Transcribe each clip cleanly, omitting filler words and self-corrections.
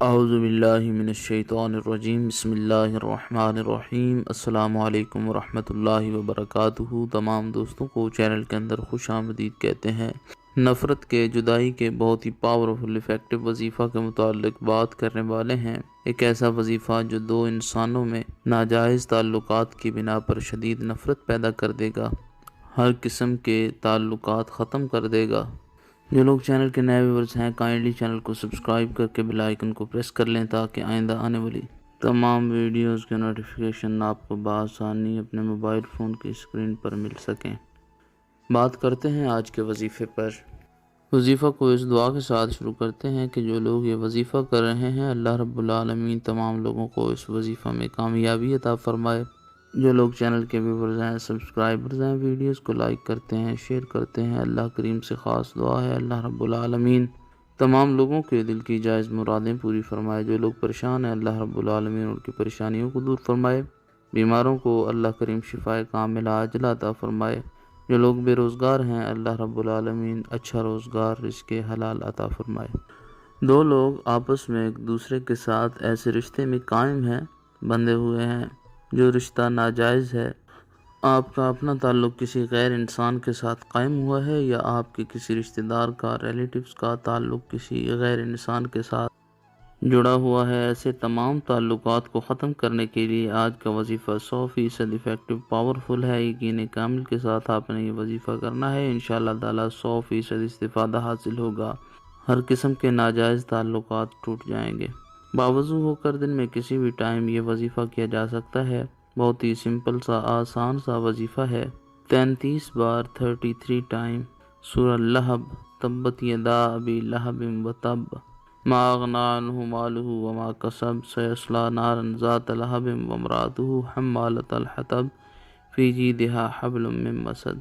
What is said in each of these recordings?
اعوذ باللہ من الشیطان الرجیم، بسم اللہ الرحمن الرحیم۔ السلام علیکم ورحمۃ اللہ وبرکاتہ۔ تمام دوستوں کو چینل کے اندر خوش آمدید کہتے ہیں۔ نفرت کے، جدائی کے بہت ہی پاورفل افیکٹو وظیفہ کے متعلق بات کرنے والے ہیں۔ ایک ایسا وظیفہ جو دو انسانوں میں ناجائز تعلقات کی بنا پر شدید نفرت پیدا کر دے گا، ہر قسم کے تعلقات ختم کر دے گا۔ جو لوگ چینل کے نئے ویورز ہیں، کائنڈلی چینل کو سبسکرائب کر کے بیل آئیکن کو پریس کر لیں تاکہ آئندہ آنے والی تمام ویڈیوز کے نوٹیفیکیشن آپ کو بآسانی اپنے موبائل فون کی اسکرین پر مل سکیں۔ بات کرتے ہیں آج کے وظیفے پر۔ وظیفہ کو اس دعا کے ساتھ شروع کرتے ہیں کہ جو لوگ یہ وظیفہ کر رہے ہیں، اللہ رب العالمین تمام لوگوں کو اس وظیفہ میں کامیابی عطا فرمائے۔ جو لوگ چینل کے ویورز ہیں، سبسکرائبرز ہیں، ویڈیوز کو لائک کرتے ہیں، شیئر کرتے ہیں، اللہ کریم سے خاص دعا ہے اللہ رب العالمین تمام لوگوں کے دل کی جائز مرادیں پوری فرمائے۔ جو لوگ پریشان ہیں، اللہ رب العالمین ان کی پریشانیوں کو دور فرمائے۔ بیماروں کو اللہ کریم شفائے کاملہ عاجلہ عطا فرمائے۔ جو لوگ بے روزگار ہیں، اللہ رب العالمین اچھا روزگار، رزق حلال عطا فرمائے۔ دو لوگ آپس میں ایک دوسرے کے ساتھ ایسے رشتے میں قائم ہیں، بندھے ہوئے ہیں جو رشتہ ناجائز ہے۔ آپ کا اپنا تعلق کسی غیر انسان کے ساتھ قائم ہوا ہے یا آپ کے کسی رشتہ دار کا، ریلیٹیوز کا تعلق کسی غیر انسان کے ساتھ جڑا ہوا ہے، ایسے تمام تعلقات کو ختم کرنے کے لیے آج کا وظیفہ 100% افیکٹو پاورفل ہے۔ یقین کامل کے ساتھ آپ نے یہ وظیفہ کرنا ہے، انشاءاللہ تعالی 100% استفادہ حاصل ہوگا۔ ہر قسم کے ناجائز تعلقات ٹوٹ جائیں گے۔ باوضو ہو کر دن میں کسی بھی ٹائم یہ وظیفہ کیا جا سکتا ہے۔ بہت ہی سمپل سا، آسان سا وظیفہ ہے۔ 33 بار 33 ٹائم سورہ لہب، تبت یدا ابی لہب وتب، ما اغنی عنہ مالہ وما کسب، سیصلی نارا ذات لہب وامرأتہ حمالۃ الحطب، فی جیدہا حبل من مسد۔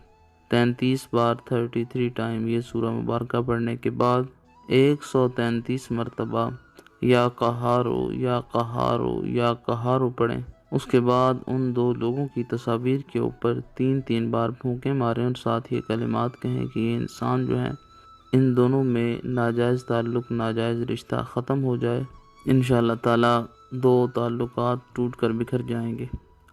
33 بار 33 ٹائم یہ سورہ مبارکہ پڑھنے کے بعد 133 مرتبہ یا قہارو یا قہارو یا قہارو پڑھیں۔ اس کے بعد ان دو لوگوں کی تصاویر کے اوپر 3 بار پھونکے ماریں اور ساتھ یہ کلمات کہیں کہ یہ انسان جو ہیں، ان دونوں میں ناجائز تعلق، ناجائز رشتہ ختم ہو جائے۔ انشاءاللہ تعالی دو تعلقات ٹوٹ کر بکھر جائیں گے۔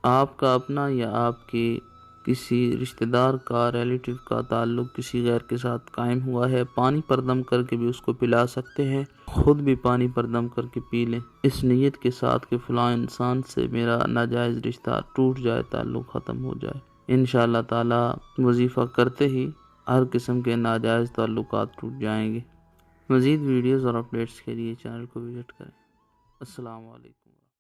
آپ کا اپنا یا آپ کے کسی رشتہ دار کا، ریلیٹیو کا تعلق کسی غیر کے ساتھ قائم ہوا ہے، پانی پر دم کر کے بھی اس کو پلا سکتے ہیں، خود بھی پانی پر دم کر کے پی لیں، اس نیت کے ساتھ کہ فلاں انسان سے میرا ناجائز رشتہ ٹوٹ جائے، تعلق ختم ہو جائے۔ انشاءاللہ تعالی وظیفہ کرتے ہی ہر قسم کے ناجائز تعلقات ٹوٹ جائیں گے۔ مزید ویڈیوز اور اپڈیٹس کے لیے چینل کو وزٹ کریں۔ السلام علیکم۔